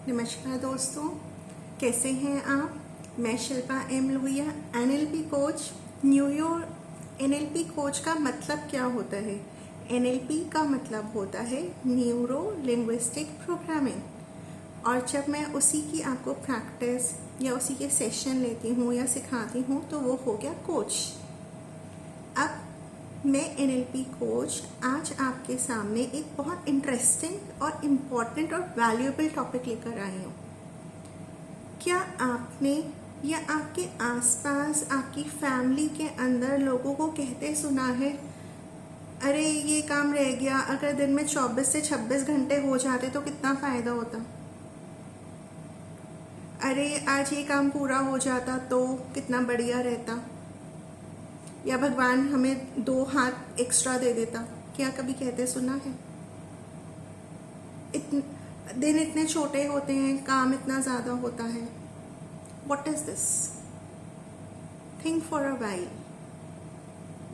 नमस्कार दोस्तों, कैसे हैं आप। मैं Shilpa M Lohia, NLP coach. New York NLP coach का मतलब क्या होता है? एनएलपी का मतलब होता है न्यूरो लिंग्विस्टिक प्रोग्रामिंग। और जब मैं उसी की आपको प्रैक्टिस या उसी के सेशन लेती हूँ या सिखाती हूँ तो वो हो गया कोच। अब मैं एनएलपी कोच आज आपके सामने एक बहुत इंटरेस्टिंग और इम्पॉर्टेंट और वैल्यूएबल टॉपिक लेकर आई हूँ। क्या आपने या आपके आसपास आपकी फैमिली के अंदर लोगों को कहते सुना है, अरे ये काम रह गया, अगर दिन में 24 से 26 घंटे हो जाते तो कितना फ़ायदा होता, अरे आज ये काम पूरा हो जाता तो कितना बढ़िया रहता, या भगवान हमें 2 हाथ एक्स्ट्रा दे देता। क्या कभी कहते सुना है? दिन इतने छोटे होते हैं, काम इतना ज़्यादा होता है। What is this? Think for a while.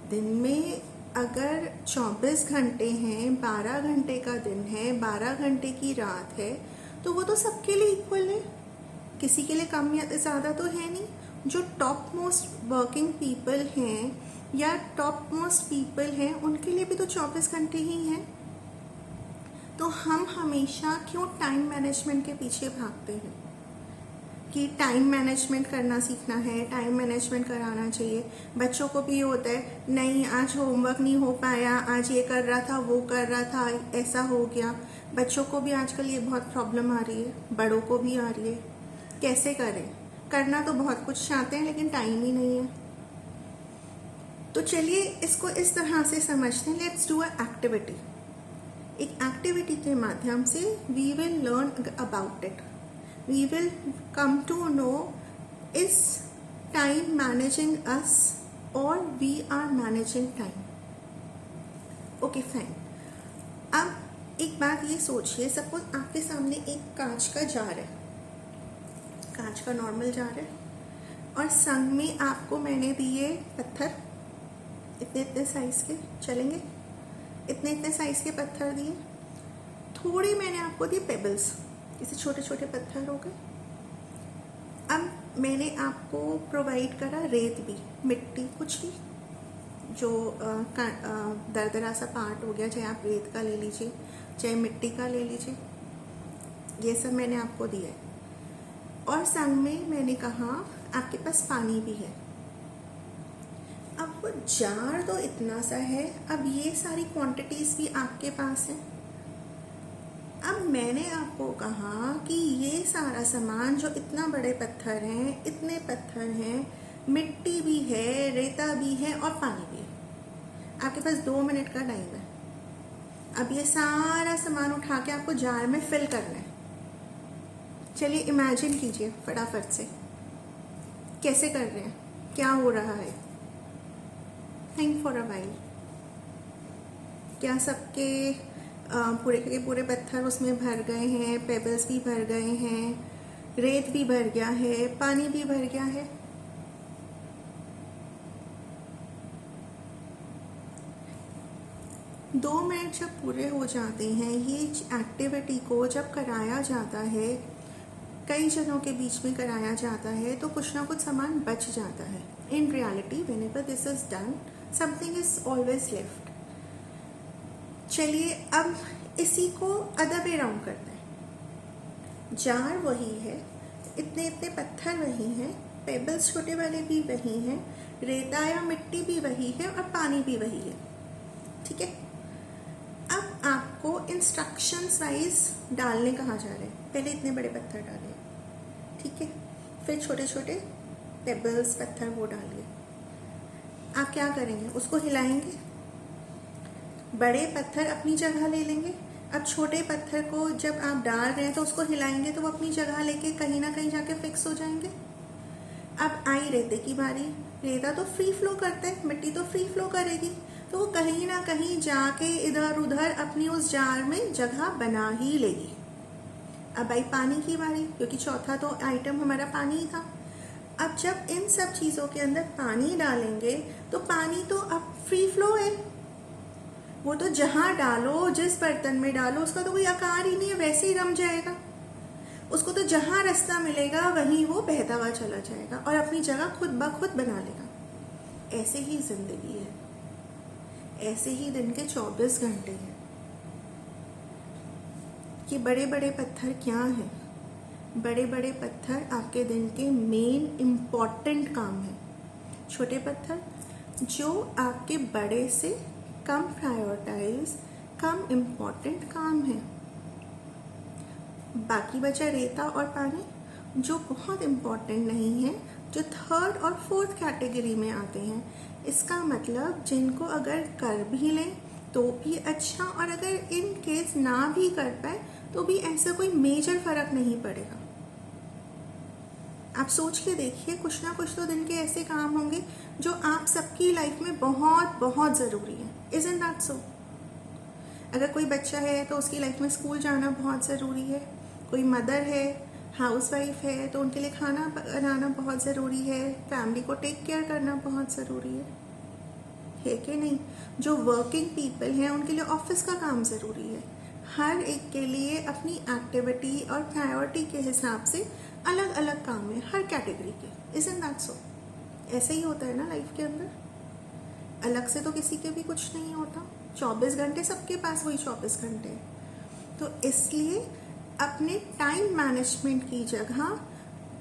दिन में अगर 24 घंटे हैं, 12 घंटे का दिन है, 12 घंटे की रात है, तो वो तो सबके लिए इक्वल है। किसी के लिए कम या ज़्यादा तो है नहीं। जो टॉप मोस्ट वर्किंग पीपल हैं या टॉप मोस्ट पीपल हैं, उनके लिए भी तो 24 घंटे ही हैं। तो हम हमेशा क्यों टाइम मैनेजमेंट के पीछे भागते हैं कि टाइम मैनेजमेंट करना सीखना है, टाइम मैनेजमेंट कराना चाहिए। बच्चों को भी होता है, नहीं आज होमवर्क नहीं हो पाया, आज ये कर रहा था, वो कर रहा था, ऐसा हो गया। बच्चों को भी आजकल ये बहुत प्रॉब्लम आ रही है, बड़ों को भी आ रही है। कैसे करें? करना तो बहुत कुछ चाहते हैं लेकिन टाइम ही नहीं है। तो चलिए इसको इस तरह से समझते हैं। Let's do a activity. एक एक्टिविटी के माध्यम से we will learn about it. We will come to know, is time managing us or we are managing time? Okay, fine. अब एक बात ये सोचिए, सपोज आपके सामने एक कांच का जार है, कांच का नॉर्मल जार है, और संग में आपको मैंने दिए पत्थर, इतने इतने साइज के, चलेंगे? इतने इतने साइज के पत्थर दिए। थोड़ी मैंने आपको दी पेबल्स, इसे छोटे छोटे पत्थर हो गए। अब मैंने आपको प्रोवाइड करा रेत भी, मिट्टी, कुछ भी जो दरदरा सा पार्ट हो गया, चाहे आप रेत का ले लीजिए, चाहे मिट्टी का ले लीजिए, ये सब मैंने आपको दिया है। और संग में मैंने कहा आपके पास पानी भी है। अब वो जार तो इतना सा है, अब ये सारी क्वांटिटीज भी आपके पास है। अब मैंने आपको कहा कि ये सारा सामान जो इतना बड़े पत्थर हैं, इतने पत्थर हैं, मिट्टी भी है, रेता भी है और पानी भी है। आपके पास 2 मिनट का टाइम है। अब ये सारा सामान उठा के आपको जार में फिल करना है। चलिए इमेजिन कीजिए फटाफट से, कैसे कर रहे हैं, क्या हो रहा है। Think for a while. क्या सबके पूरे के पूरे पत्थर उसमें भर गए हैं, पेबल्स भी भर गए हैं, रेत भी भर गया है, पानी भी भर गया है? दो मिनट जब पूरे हो जाते हैं, ये एक्टिविटी को जब कराया जाता है, कई जनों के बीच में कराया जाता है, तो कुछ ना कुछ सामान बच जाता है। In reality whenever this is done, something is always left. चलिए अब इसी को अदर वे राउंड करते हैं। जार वही है, इतने इतने पत्थर वही हैं, पेबल्स छोटे वाले भी वही हैं, रेता या मिट्टी भी वही है और पानी भी वही है। ठीक है। अब आपको इंस्ट्रक्शंस वाइज डालने कहा जा रहे हैं। पहले इतने बड़े पत्थर डालिए, ठीक है, फिर छोटे छोटे पेबल्स पत्थर वो डालिए। आप क्या करेंगे? उसको हिलाएंगे, बड़े पत्थर अपनी जगह ले लेंगे। अब छोटे पत्थर को जब आप डाल रहे हैं तो उसको हिलाएंगे तो वो अपनी जगह लेके कहीं ना कहीं जाके फिक्स हो जाएंगे। अब आई रेते की बारी। रेता तो फ्री फ्लो करता है, मिट्टी तो फ्री फ्लो करेगी, तो वो कहीं ना कहीं जाके इधर उधर अपनी उस जार में जगह बना ही लेगी। अब आई पानी की बारी, क्योंकि चौथा तो आइटम हमारा पानी ही था। अब जब इन सब चीज़ों के अंदर पानी डालेंगे तो पानी तो अब फ्री फ्लो है, वो तो जहां डालो, जिस बर्तन में डालो, उसका तो कोई आकार ही नहीं है, वैसे ही रम जाएगा। उसको तो जहां रास्ता मिलेगा वहीं वो बहता हुआ चला जाएगा और अपनी जगह खुद ब खुद बना लेगा। ऐसे ही जिंदगी है, ऐसे ही दिन के 24 घंटे हैं। कि बड़े बड़े पत्थर क्या हैं? बड़े बड़े पत्थर आपके दिन के मेन इम्पॉर्टेंट काम है। छोटे पत्थर जो आपके बड़े से कम प्रायोरिटाइज, कम इम्पॉर्टेंट काम है। बाकी बचा रेता और पानी जो बहुत इम्पॉर्टेंट नहीं है, जो थर्ड और फोर्थ कैटेगरी में आते हैं। इसका मतलब जिनको अगर कर भी लें तो भी अच्छा, और अगर इन केस ना भी कर पाए तो भी ऐसा कोई मेजर फर्क नहीं पड़ेगा। आप सोच के देखिए, कुछ ना कुछ तो दिन के ऐसे काम होंगे जो आप सबकी लाइफ में बहुत बहुत ज़रूरी है। इज़न्ट दैट सो? अगर कोई बच्चा है तो उसकी लाइफ में स्कूल जाना बहुत ज़रूरी है। कोई मदर है, हाउसवाइफ है, तो उनके लिए खाना बनाना बहुत ज़रूरी है। फैमिली को टेक केयर करना बहुत ज़रूरी है कि नहीं? जो वर्किंग पीपल हैं उनके लिए ऑफिस का काम ज़रूरी है। हर एक के लिए अपनी एक्टिविटी और प्रायोरिटी के हिसाब से अलग अलग काम है, हर कैटेगरी के। इज़न्ट दैट सो? ऐसे ही होता है ना लाइफ के अंदर। अलग से तो किसी के भी कुछ नहीं होता। 24 घंटे सबके पास वही 24 घंटे। तो इसलिए अपने टाइम मैनेजमेंट की जगह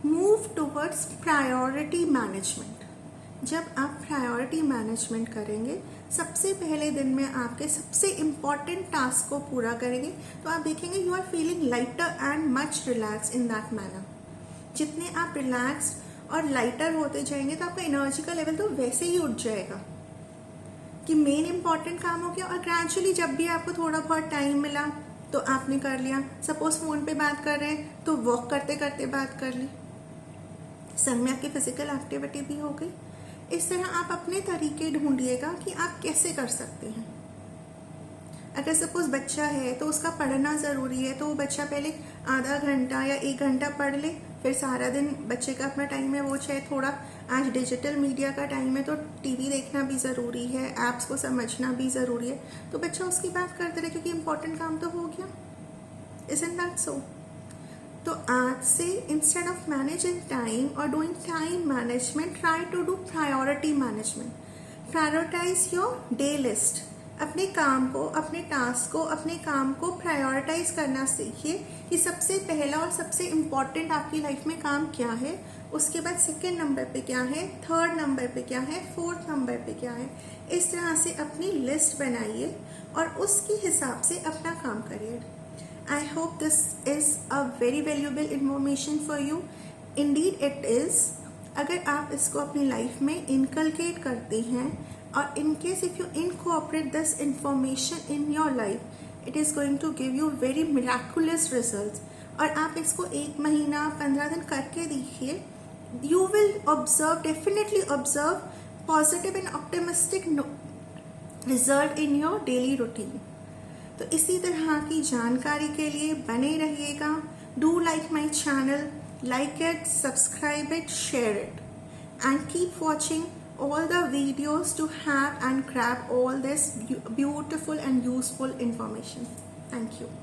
मूव टुवर्ड्स प्रायोरिटी मैनेजमेंट। जब आप प्रायोरिटी मैनेजमेंट करेंगे, सबसे पहले दिन में आपके सबसे इम्पॉर्टेंट टास्क को पूरा करेंगे, तो आप देखेंगे you are feeling lighter and much relax in that manner. जितने आप रिलैक्स्ड और लाइटर होते जाएंगे तो आपका एनर्जी का लेवल तो वैसे ही उठ जाएगा कि मेन इंपॉर्टेंट काम हो गया। और ग्रेजुअली जब भी आपको थोड़ा बहुत टाइम मिला तो आपने कर लिया। सपोज फोन पे बात कर रहे हैं तो वॉक करते करते बात कर ली, संग में आपकी फिजिकल एक्टिविटी भी हो गई। इस तरह आप अपने तरीके ढूंढिएगा कि आप कैसे कर सकते हैं। अगर सपोज बच्चा है तो उसका पढ़ना ज़रूरी है, तो वो बच्चा पहले आधा घंटा या 1 घंटा पढ़ ले, फिर सारा दिन बच्चे का अपना टाइम है, वो चाहे थोड़ा, आज डिजिटल मीडिया का टाइम है तो टीवी देखना भी ज़रूरी है, ऐप्स को समझना भी ज़रूरी है, तो बच्चा उसकी बात करते रहे क्योंकि इम्पोर्टेंट काम तो हो गया। Isn't that so? तो आज से इंस्टेड ऑफ मैनेजिंग टाइम और doing time management, try to do priority management. Prioritise your day list. अपने काम को, अपने टास्क को, अपने काम को प्रायोरिटाइज करना सीखिए कि सबसे पहला और सबसे इम्पॉर्टेंट आपकी लाइफ में काम क्या है, उसके बाद सेकेंड नंबर पे क्या है, थर्ड नंबर पे क्या है, फोर्थ नंबर पे क्या है। इस तरह से अपनी लिस्ट बनाइए और उसके हिसाब से अपना काम करिए। I hope this is a very valuable information for you. Indeed it is. अगर आप इसको अपनी लाइफ में इनकलकेट करते हैं और in case if you incorporate this information in your life, it is going to give you very miraculous results. और आप इसको 1 महीना 15 दिन करके देखिए, you will observe, definitely observe positive and optimistic result in your daily routine. तो इसी तरह की जानकारी के लिए बने रहिएगा। Do like my channel, like it, subscribe it, share it, and keep watching all the videos to have and grab all this beautiful and useful information. Thank you.